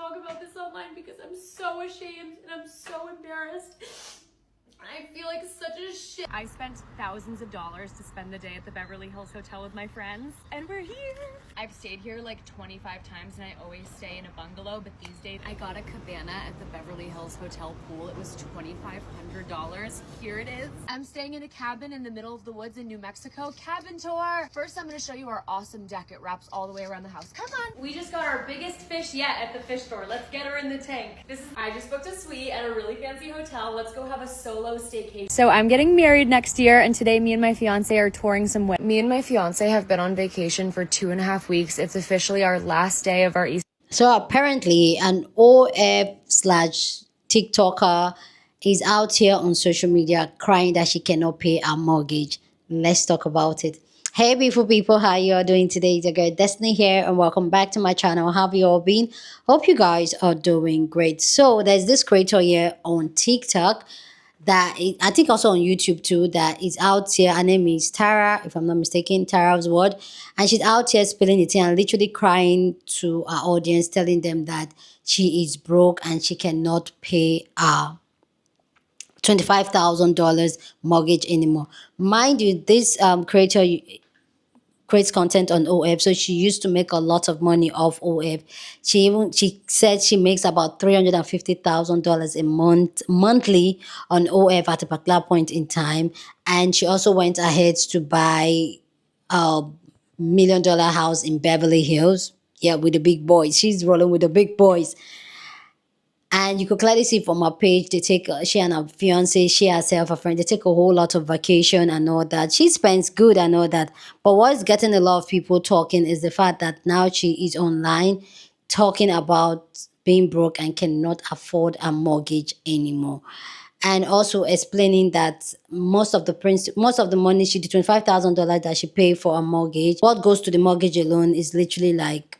talk about this online because I'm so ashamed and I'm so embarrassed. I feel like such a shit. I spent thousands of dollars to spend the day at the Beverly Hills Hotel with my friends, and we're here. I've stayed here like 25 times and I always stay in a bungalow, but these days I got a cabana at the Beverly Hills Hotel pool. It was $2,500. Here it is. I'm staying in a cabin in the middle of the woods in New Mexico. Cabin tour. First, I'm gonna show you our awesome deck. It wraps all the way around the house. Come on. We just got our biggest fish yet at the fish store. Let's get her in the tank. I just booked a suite at a really fancy hotel. Let's go have a solo staycation. So I'm getting married next year, and today me and my fiance are touring some. Me and my fiance have been on vacation for 2.5 weeks. It's officially our last day of our East. So apparently an OF/TikToker is out here on social media crying that she cannot pay her mortgage. Let's talk about it. Hey beautiful people, how you all doing today? It's your girl Destiny here and welcome back to my channel. How have you all been? Hope you guys are doing great. So there's this creator here on TikTok I think also on YouTube too, that is out here. Her name is Tara, if I'm not mistaken, Tara's word. And she's out here spilling the tea and literally crying to our audience, telling them that she is broke and she cannot pay her $25,000 mortgage anymore. Mind you, this creator creates content on OF, so she used to make a lot of money off OF. She said she makes about $350,000 a monthly on OF at a particular point in time, and she also went ahead to buy a $1 million house in Beverly Hills. Yeah, with the big boys. She's rolling with the big boys. And you could clearly see from her page, she and her fiance, she herself, her friend, they take a whole lot of vacation and all that. She spends good and all that. But what's getting a lot of people talking is the fact that now she is online talking about being broke and cannot afford a mortgage anymore. And also explaining that most of the money, the $25,000 that she paid for a mortgage, what goes to the mortgage alone is literally like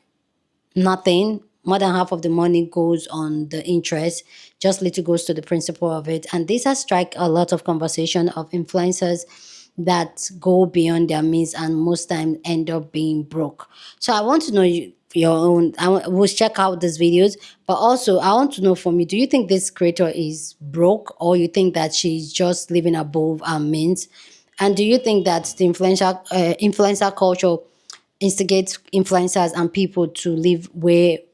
nothing. More than half of the money goes on the interest, just little goes to the principal of it. And this has struck a lot of conversation of influencers that go beyond their means and most times end up being broke. So I want to know your own. We'll check out these videos, but also I want to know from you, do you think this creator is broke or you think that she's just living above her means? And do you think that the influencer culture instigates influencers and people to live way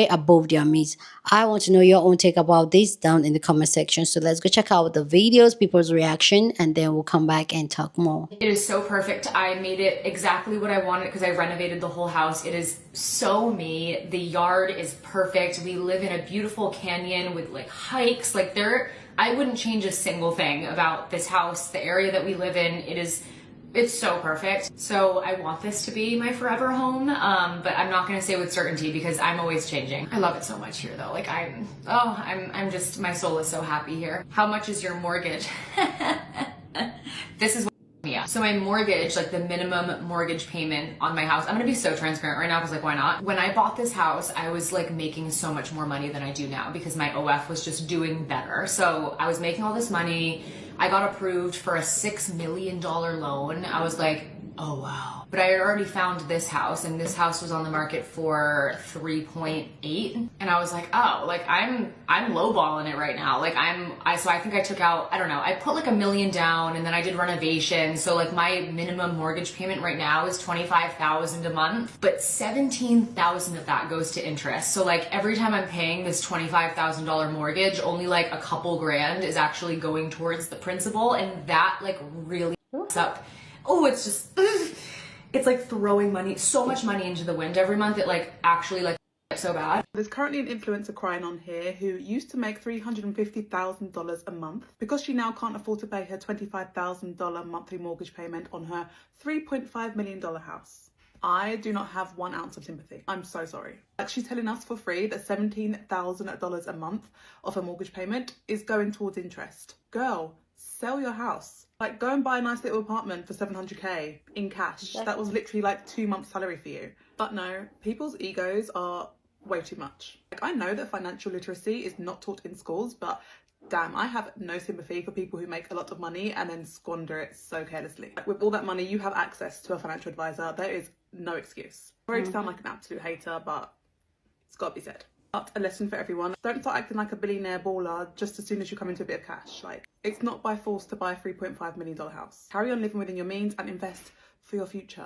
above their means? I want to know your own take about this down in the comment section. So let's go check out the videos, people's reaction, and then we'll come back and talk more. It is so perfect. I made it exactly what I wanted because I renovated the whole house. It is so me. The yard is perfect. We live in a beautiful canyon with like hikes. I wouldn't change a single thing about this house, the area that we live in. It's so perfect. So I want this to be my forever home, but I'm not gonna say with certainty because I'm always changing. I love it so much here though. I'm just, my soul is so happy here. How much is your mortgage? This is what, yeah. So my mortgage, like the minimum mortgage payment on my house, I'm gonna be so transparent right now because like, why not? When I bought this house, I was like making so much more money than I do now because my OF was just doing better. So I was making all this money. I got approved for a $6 million loan. I was like, oh wow. But I had already found this house and this house was on the market for 3.8. And I was like, oh, like I'm lowballing it right now. So I think I took out, I don't know, I put like $1 million down and then I did renovation. So like my minimum mortgage payment right now is $25,000 a month, but $17,000 of that goes to interest. So like every time I'm paying this $25,000 mortgage, only like a couple grand is actually going towards the principal. And that like really up. Oh, it's just, it's like throwing money, so much money into the wind every month. It like actually like so bad. There's currently an influencer crying on here who used to make $350,000 a month because she now can't afford to pay her $25,000 monthly mortgage payment on her $3.5 million house. I do not have 1 ounce of sympathy. I'm so sorry. Like, she's telling us for free that $17,000 a month of her mortgage payment is going towards interest. Girl, sell your house. Like, go and buy a nice little apartment for $700K in cash. That was literally like 2 months salary for you. But no, people's egos are way too much. Like, I know that financial literacy is not taught in schools, but damn, I have no sympathy for people who make a lot of money and then squander it so carelessly. Like, with all that money, you have access to a financial advisor. There is no excuse. Sorry to sound like an absolute hater, but it's got to be said. But a lesson for everyone. Don't start acting like a billionaire baller just as soon as you come into a bit of cash. Like, it's not by force to buy a $3.5 million house. Carry on living within your means and invest for your future.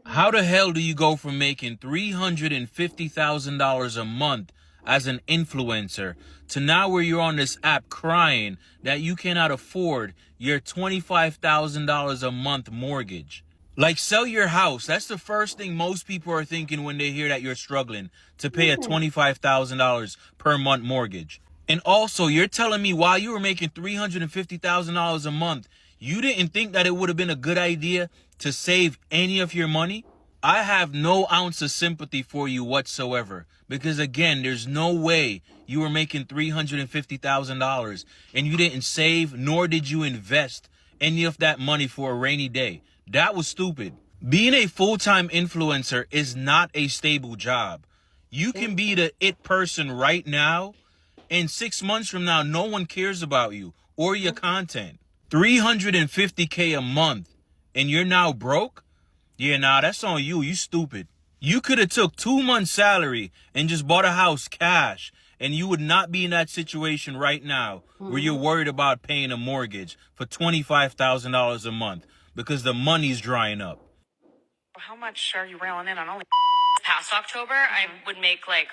How the hell do you go from making $350,000 a month as an influencer to now where you're on this app crying that you cannot afford your $25,000 a month mortgage? Like, sell your house. That's the first thing most people are thinking when they hear that you're struggling to pay a $25,000 per month mortgage. And also, you're telling me while you were making $350,000 a month, you didn't think that it would have been a good idea to save any of your money? I have no ounce of sympathy for you whatsoever. Because again, there's no way you were making $350,000 and you didn't save, nor did you invest any of that money for a rainy day. That was stupid. Being a full-time influencer is not a stable job. You can be the it person right now, and 6 months from now, no one cares about you or your content. $350K a month, and you're now broke? Yeah, nah, that's on you. You stupid. You could have took 2 months' salary and just bought a house cash, and you would not be in that situation right now where you're worried about paying a mortgage for $25,000 a month because the money's drying up. How much are you railing in on only past October? I would make like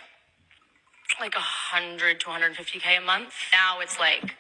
100 to 150K a month. Now it's like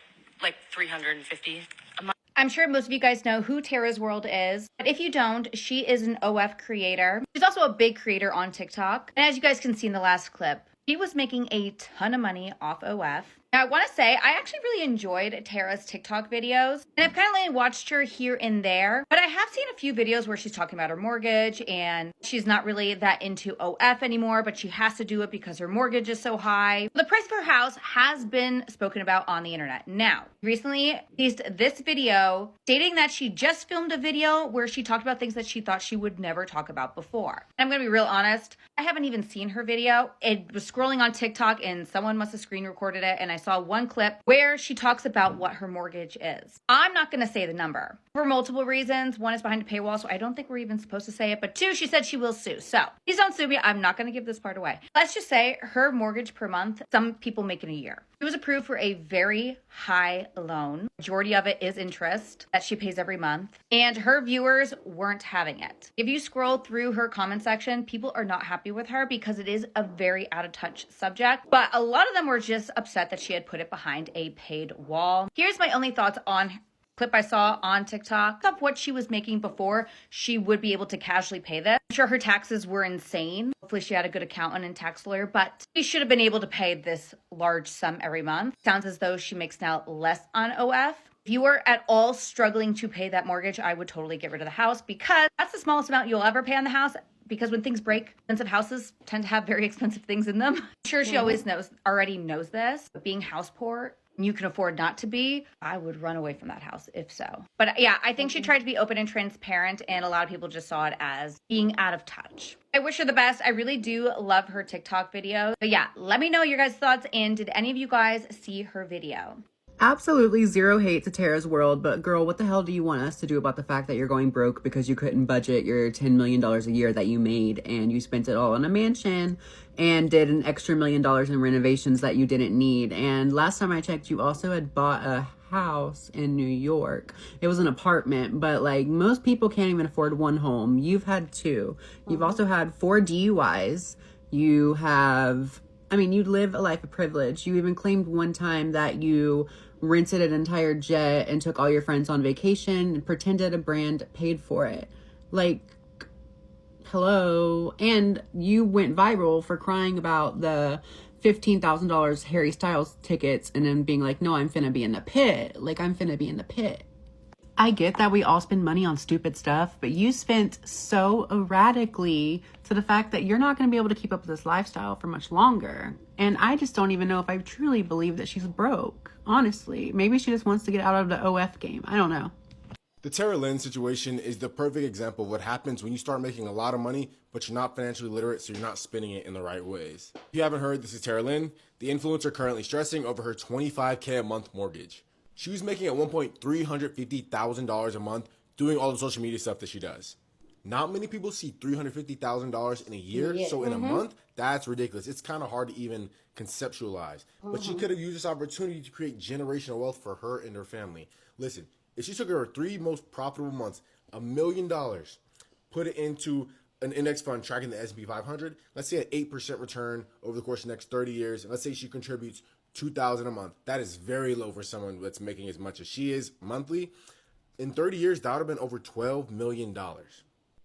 350 a month. I'm sure most of you guys know who Tara's World is, but if you don't, she is an OF creator. She's also a big creator on TikTok. And as you guys can see in the last clip, she was making a ton of money off OF. Now, I want to say, I actually really enjoyed Tara's TikTok videos, and I've kind of like watched her here and there, but I have seen a few videos where she's talking about her mortgage, and she's not really that into OF anymore, but she has to do it because her mortgage is so high. The price of her house has been spoken about on the internet. Now, recently released this video stating that she just filmed a video where she talked about things that she thought she would never talk about before. And I'm going to be real honest, I haven't even seen her video. It was scrolling on TikTok, and someone must have screen recorded it, and I saw one clip where she talks about what her mortgage is. I'm not going to say the number for multiple reasons. One is behind a paywall, so I don't think we're even supposed to say it. But two, she said she will sue. So please don't sue me. I'm not going to give this part away. Let's just say her mortgage per month, some people make in a year. She was approved for a very high loan. Majority of it is interest that she pays every month. And her viewers weren't having it. If you scroll through her comment section, people are not happy with her because it is a very out of touch subject. But a lot of them were just upset that she had put it behind a paid wall. Here's my only thoughts on clip I saw on TikTok of what she was making before she would be able to casually pay this. I'm sure her taxes were insane. Hopefully she had a good accountant and tax lawyer, but she should have been able to pay this large sum every month. Sounds as though she makes now less on OF. If you are at all struggling to pay that mortgage, I would totally get rid of the house because that's the smallest amount you'll ever pay on the house. Because when things break, expensive houses tend to have very expensive things in them. I'm sure she already knows this. But being house poor, you can afford not to be, I would run away from that house if so. But yeah, I think she tried to be open and transparent, and a lot of people just saw it as being out of touch. I wish her the best. I really do love her TikTok videos. But yeah, let me know your guys' thoughts, and did any of you guys see her video? Absolutely zero hate to Tara's World, but girl, what the hell do you want us to do about the fact that you're going broke because you couldn't budget your $10 million a year that you made and you spent it all on a mansion and did an extra $1 million in renovations that you didn't need? And last time I checked, you also had bought a house in New York. It was an apartment, but like most people can't even afford one home. You've had two. You've also had 4 DUIs. You live a life of privilege. You even claimed one time that you rented an entire jet and took all your friends on vacation and pretended a brand paid for it. Like, hello. And you went viral for crying about the $15,000 Harry Styles tickets and then being like, no, I'm finna be in the pit. Like, I'm finna be in the pit. I get that we all spend money on stupid stuff, but you spent so erratically to the fact that you're not going to be able to keep up with this lifestyle for much longer. And I just don't even know if I truly believe that she's broke. Honestly, maybe she just wants to get out of the OF game. I don't know. The Tara Lynn situation is the perfect example of what happens when you start making a lot of money, but you're not financially literate, so you're not spending it in the right ways. If you haven't heard, this is Tara Lynn, the influencer currently stressing over her $25K a month mortgage. She was making at one point $350,000 a month doing all the social media stuff that she does. Not many people see $350,000 in a year. Yeah. So in a month, that's ridiculous. It's kind of hard to even conceptualize. But she could have used this opportunity to create generational wealth for her and her family. Listen, if she took her 3 most profitable months, $1 million, put it into an index fund tracking the S&P 500, let's say an 8% return over the course of the next 30 years, and let's say she contributes $2,000 a month. That is very low for someone that's making as much as she is monthly. In 30 years, that would have been over $12 million.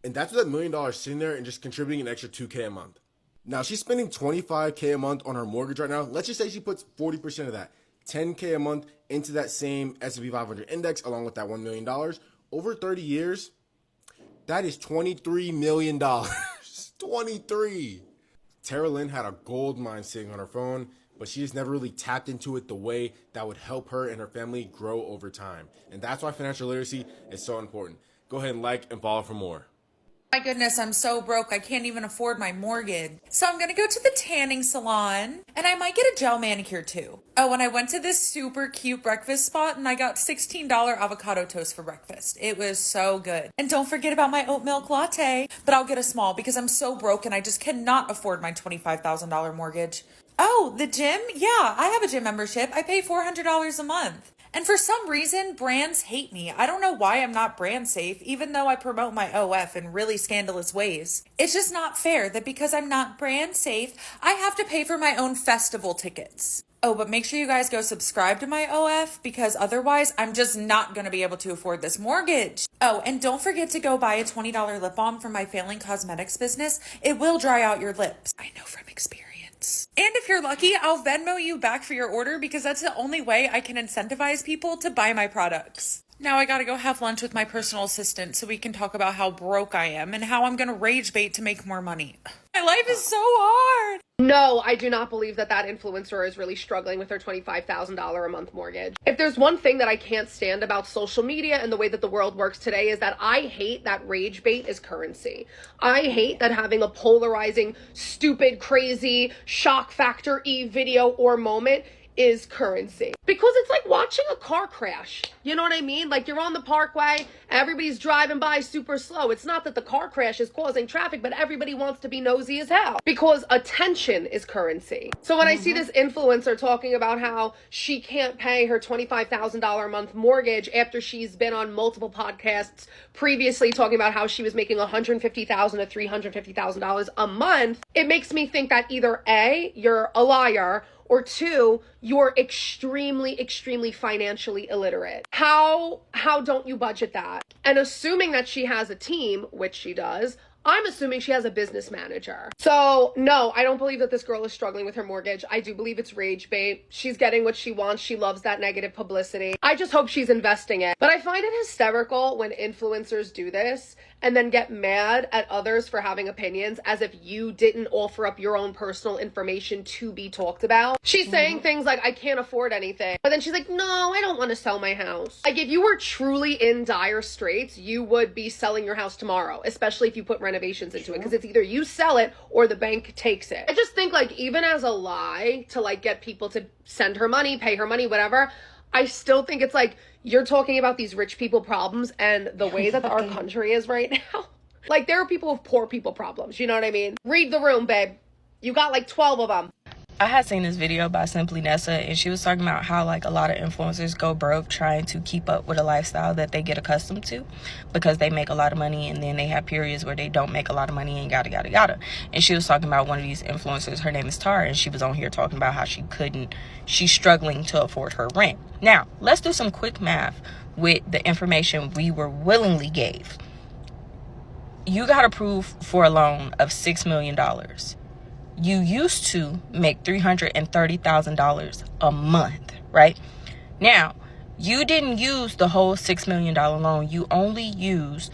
And that's with that $1 million sitting there and just contributing an extra $2K a month. Now, she's spending $25K a month on her mortgage right now. Let's just say she puts 40% of that, $10K a month, into that same S&P 500 index along with that $1 million. Over 30 years, that is $23 million. 23. Tara Lynn had a gold mine sitting on her phone, but she just never really tapped into it the way that would help her and her family grow over time. And that's why financial literacy is so important. Go ahead and like and follow for more. My goodness, I'm so broke. I can't even afford my mortgage. So I'm going to go to the tanning salon and I might get a gel manicure too. Oh, and I went to this super cute breakfast spot and I got $16 avocado toast for breakfast. It was so good. And don't forget about my oat milk latte, but I'll get a small because I'm so broke and I just cannot afford my $25,000 mortgage. Oh, the gym? Yeah, I have a gym membership. I pay $400 a month. And for some reason, brands hate me. I don't know why I'm not brand safe, even though I promote my OF in really scandalous ways. It's just not fair that because I'm not brand safe, I have to pay for my own festival tickets. Oh, but make sure you guys go subscribe to my OF because otherwise I'm just not going to be able to afford this mortgage. Oh, and don't forget to go buy a $20 lip balm from my failing cosmetics business. It will dry out your lips. I know from experience. And if you're lucky, I'll Venmo you back for your order because that's the only way I can incentivize people to buy my products. Now I gotta go have lunch with my personal assistant so we can talk about how broke I am and how I'm gonna rage bait to make more money. My life is so hard. No, I do not believe that influencer is really struggling with her $25,000 a month mortgage. If there's one thing that I can't stand about social media and the way that the world works today is that I hate that rage bait is currency. I hate that having a polarizing, stupid, crazy, shock factor-y video or moment is currency. Because it's like watching a car crash. You know what I mean? Like you're on the parkway, everybody's driving by super slow. It's not that the car crash is causing traffic, but everybody wants to be nosy as hell because attention is currency. So when I see this influencer talking about how she can't pay her $25,000 a month mortgage after she's been on multiple podcasts previously talking about how she was making $150,000 to $350,000 a month, it makes me think that either A, you're a liar, or 2, you're extremely, extremely financially illiterate. How don't you budget that? And assuming that she has a team, which she does, I'm assuming she has a business manager. So no, I don't believe that this girl is struggling with her mortgage. I do believe it's rage bait. She's getting what she wants. She loves that negative publicity. I just hope she's investing it. But I find it hysterical when influencers do this and then get mad at others for having opinions as if you didn't offer up your own personal information to be talked about. She's saying things like, I can't afford anything. But then she's like, no, I don't want to sell my house. Like if you were truly in dire straits, you would be selling your house tomorrow, especially if you put renovations into it, because it's either you sell it or the bank takes it. I just think like even as a lie to like get people to send her money, pay her money, whatever, I still think it's like you're talking about these rich people problems and the way that our country is right now. Like there are people with poor people problems, you know what I mean? Read the room, babe. You got like 12 of them. I had seen this video by Simply Nessa, and she was talking about how like a lot of influencers go broke trying to keep up with a lifestyle that they get accustomed to because they make a lot of money and then they have periods where they don't make a lot of money and yada yada yada. And she was talking about one of these influencers, her name is Tara, and she was on here talking about how she's struggling to afford her rent. Now, let's do some quick math with the information we were willingly gave. You got approved for a loan of $6 million. You used to make $330,000 a month, right? Now, you didn't use the whole $6 million loan. You only used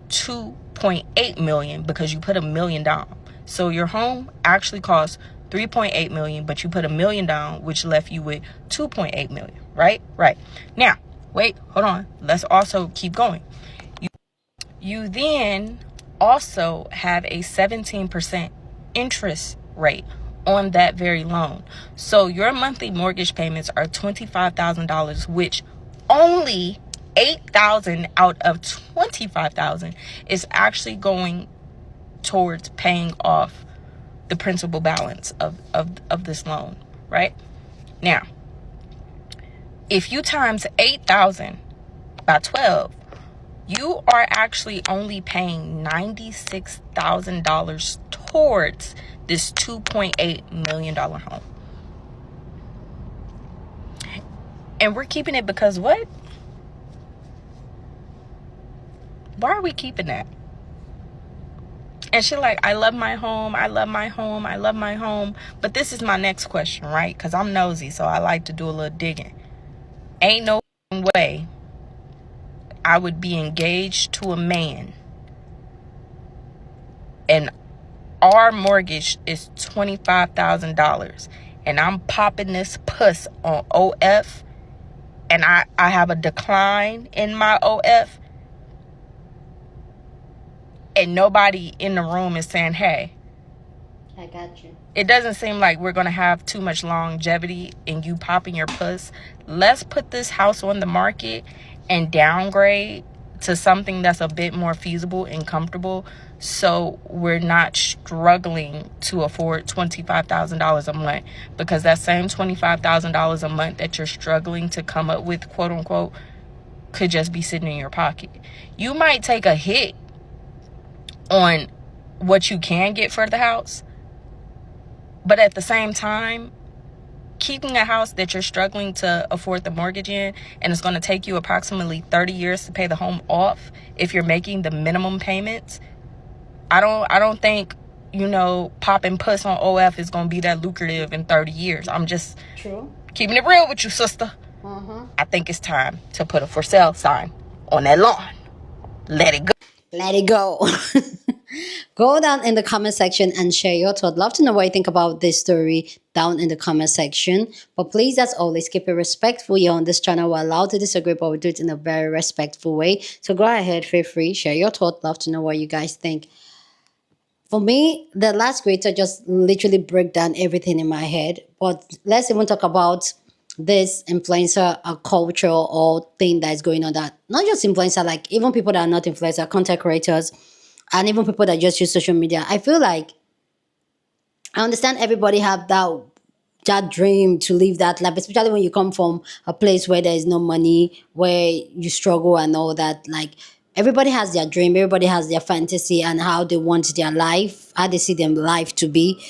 $2.8 million because you put $1 million down. So your home actually cost $3.8 million, but you put $1 million down, which left you with $2.8 million, right? Right. Now, wait, hold on. Let's also keep going. You then also have a 17% interest rate on that very loan. So your monthly mortgage payments are $25,000, which only $8,000 out of $25,000 is actually going towards paying off the principal balance of this loan, right? Now, if you times 8,000 by 12, you are actually only paying $96,000 towards this $2.8 million home. And we're keeping it because what? Why are we keeping that? And she like, I love my home. I love my home. I love my home. But this is my next question, right? Because I'm nosy, so I like to do a little digging. Ain't no way I would be engaged to a man and our mortgage is $25,000 and I'm popping this puss on OF and I have a decline in my OF and nobody in the room is saying, hey, I got you. It doesn't seem like we're going to have too much longevity in you popping your puss. Let's put this house on the market and downgrade to something that's a bit more feasible and comfortable, so we're not struggling to afford $25,000 a month, because that same $25,000 a month that you're struggling to come up with, quote unquote, could just be sitting in your pocket. You might take a hit on what you can get for the house, but at the same time, keeping a house that you're struggling to afford the mortgage in, and it's going to take you approximately 30 years to pay the home off if you're making the minimum payments. I don't think, popping puss on OF is going to be that lucrative in 30 years. I'm just keeping it real with you, sister. I think it's time to put a for sale sign on that lawn. Let it go. Let it go. Go down in the comment section and share your thoughts. Love to know what you think about this story down in the comment section. But please, as always, keep it respectful. Here on this channel, we're allowed to disagree, but we do it in a very respectful way. So go ahead, feel free, share your thoughts. Love to know what you guys think. For me, the last creator just literally break down everything in my head. But let's even talk about this influencer culture or thing that is going on, that not just influencer, like even people that are not influencer, content creators, and even people that just use social media. I feel like I understand everybody have that dream to live that life, especially when you come from a place where there is no money, where you struggle and all that. Like, everybody has their dream, everybody has their fantasy and how they want their life, how they see their life to be.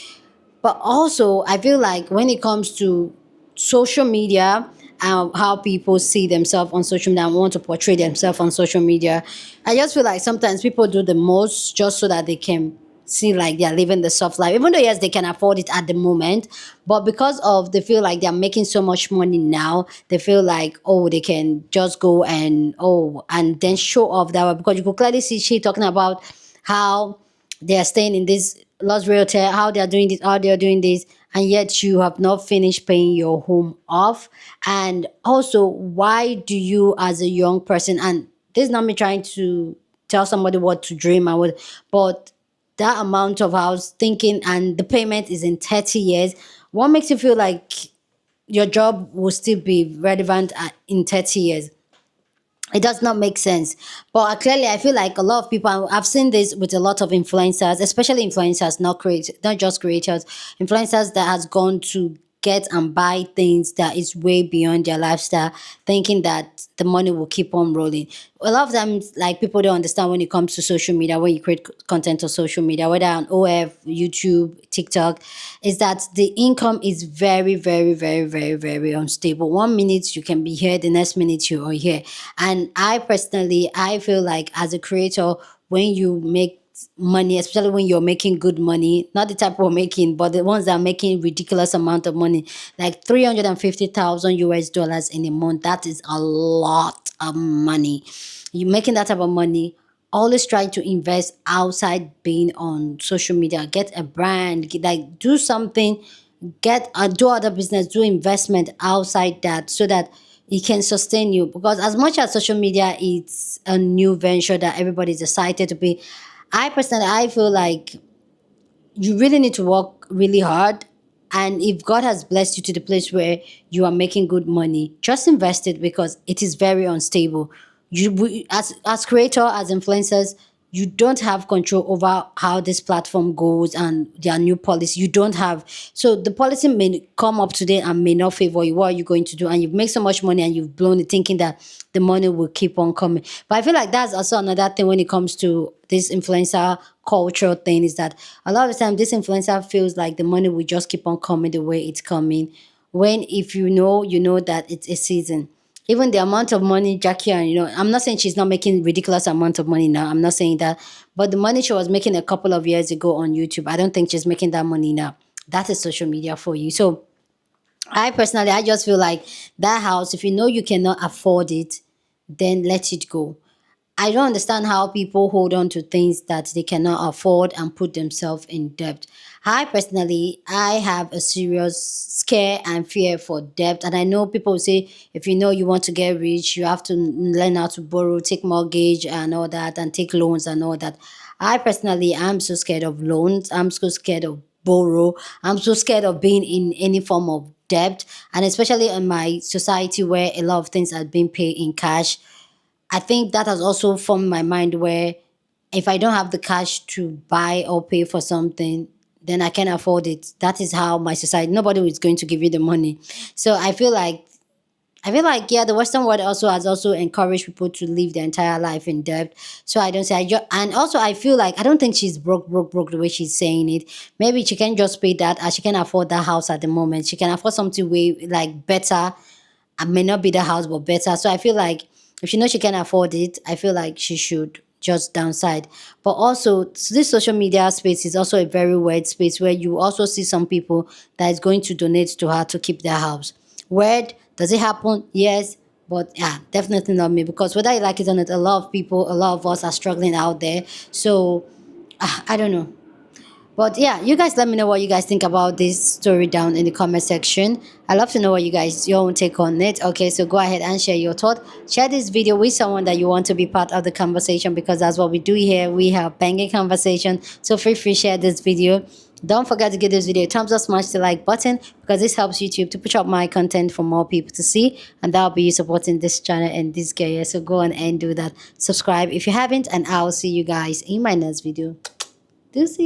But also, I feel like when it comes to social media and how people see themselves on social media and want to portray themselves on social media, I just feel like sometimes people do the most just so that they can seem like they're living the soft life, even though yes, they can afford it at the moment, but because of they feel like they're making so much money now, they feel like, oh, they can just go and then show off that way. Because you could clearly see she talking about how they are staying in this luxury hotel, how they are doing this, how they are doing this, and yet you have not finished paying your home off. And also, why do you, as a young person, and this is not me trying to tell somebody what to dream and what, but that amount of house thinking and the payment is in 30 years, what makes you feel like your job will still be relevant in 30 years? It does not make sense. But clearly, I feel like a lot of people, I've seen this with a lot of influencers, especially influencers, not just creators, influencers that has gone to get and buy things that is way beyond their lifestyle, thinking that the money will keep on rolling. A lot of times, like, people don't understand when it comes to social media, when you create content on social media, whether on OF, YouTube, TikTok, is that the income is very, very, very, very, very unstable. 1 minute you can be here, the next minute you are here. And I feel like as a creator, when you make money, especially when you're making good money, not the type we're making, but the ones that are making ridiculous amount of money, like 350,000 US dollars in a month, that is a lot of money. You making that type of money, always try to invest outside being on social media. Get a brand, do something, do other business, do investment outside that, so that it can sustain you. Because as much as social media is a new venture that everybody's excited to be, I feel like you really need to work really hard. And if God has blessed you to the place where you are making good money, just invest it, because it is very unstable. As creator, as influencers, you don't have control over how this platform goes and their new policy. You don't have. So the policy may come up today and may not favor you. What are you going to do? And you've made so much money and you've blown it thinking that the money will keep on coming. But I feel like that's also another thing when it comes to this influencer culture thing, is that a lot of the time this influencer feels like the money will just keep on coming the way it's coming, when if you know that it's a season. Even the amount of money Jackie, and I'm not saying she's not making ridiculous amount of money now. I'm not saying that, but the money she was making a couple of years ago on YouTube, I don't think she's making that money now. That is social media for you. So I personally, I just feel like that house, if you know you cannot afford it, then let it go. I don't understand how people hold on to things that they cannot afford and put themselves in debt. I personally, I have a serious scare and fear for debt. And I know people say, if you know you want to get rich, you have to learn how to borrow, take mortgage and all that, and take loans and all that. I personally, I'm so scared of loans. I'm so scared of borrow. I'm so scared of being in any form of debt. And especially in my society where a lot of things are being paid in cash, I think that has also formed my mind where if I don't have the cash to buy or pay for something, then I can't afford it. That is how my society, nobody is going to give you the money. So I feel like yeah, the Western world also has also encouraged people to live their entire life in debt. So I don't say and also I feel like I don't think she's broke the way she's saying it. Maybe she can just pay that, as she can afford that house at the moment. She can afford something way like better. I may not be the house, but better. So I feel like if she knows she can afford it, I feel like she should just downside. But also, this social media space is also a very weird space where you also see some people that is going to donate to her to keep their house. Weird? Does it happen? Yes. But yeah, definitely not me, because whether you like it or not, a lot of people, a lot of us are struggling out there. So I don't know. But yeah, you guys let me know what you guys think about this story down in the comment section. I love to know what your own take on it. Okay, so go ahead and share your thought. Share this video with someone that you want to be part of the conversation, because that's what we do here. We have banging conversation. So feel free to share this video. Don't forget to give this video a thumbs up, smash the like button, because this helps YouTube to push up my content for more people to see, and that'll be you supporting this channel and this guy. So go on and do that. Subscribe if you haven't, and I'll see you guys in my next video. Deuces.